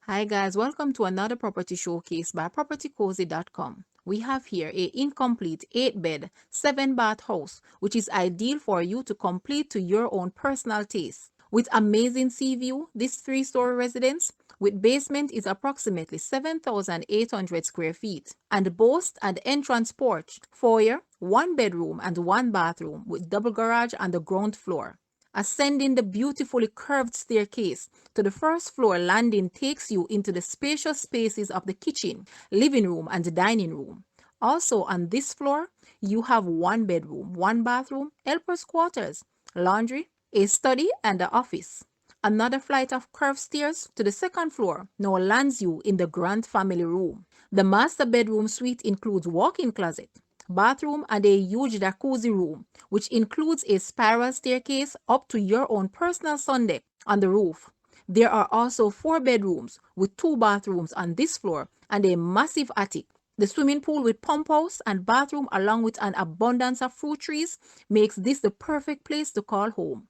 Hi guys, welcome to another property showcase by propertycozy.com. We have here a incomplete 8-bed, 7-bath house which is ideal for you to complete to your own personal taste. With amazing sea view, this 3-story residence with basement is approximately 7,800 square feet and boasts an entrance porch, foyer, 1 bedroom and 1 bathroom with double garage on the ground floor. Ascending the beautifully curved staircase to the first floor landing takes you into the spacious spaces of the kitchen, living room, and dining room. Also on this floor, you have 1 bedroom, 1 bathroom, helper's quarters, laundry, a study, and an office. Another flight of curved stairs to the second floor now lands you in the grand family room. The master bedroom suite includes walk-in closet, bathroom, and a huge jacuzzi room, which includes a spiral staircase up to your own personal sun deck on the roof. There are also 4 bedrooms with 2 bathrooms on this floor and a massive attic. The swimming pool with pump house and bathroom along with an abundance of fruit trees makes this the perfect place to call home.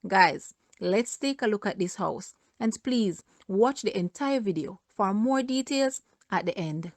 Guys, let's take a look at this house and please watch the entire video for more details at the end.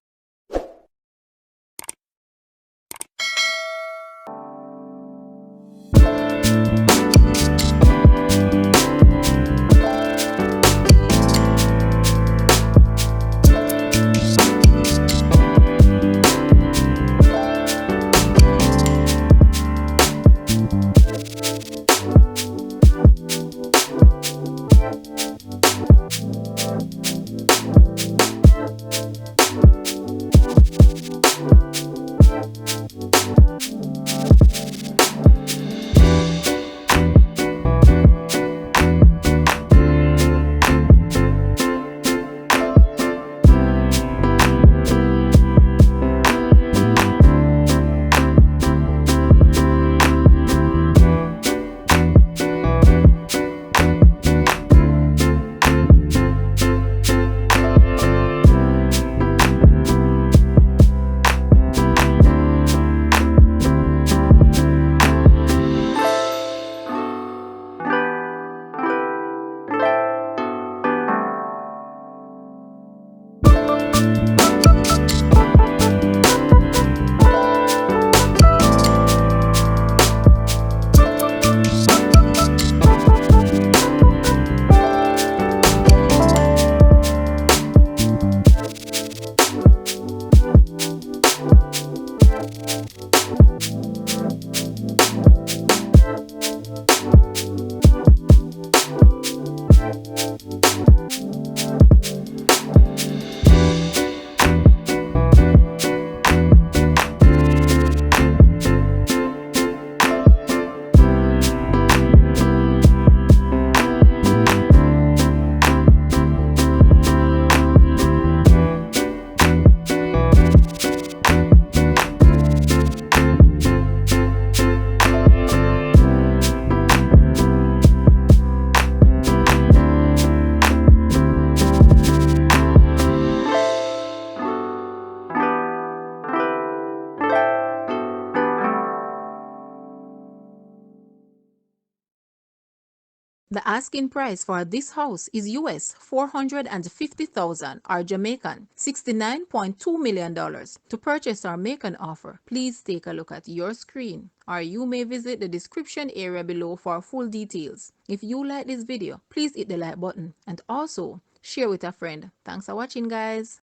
The asking price for this house is US $450,000 or Jamaican $69.2 million. To purchase or make an offer, please take a look at your screen or you may visit the description area below for full details. If you like this video, please hit the like button and also share with a friend. Thanks for watching, guys.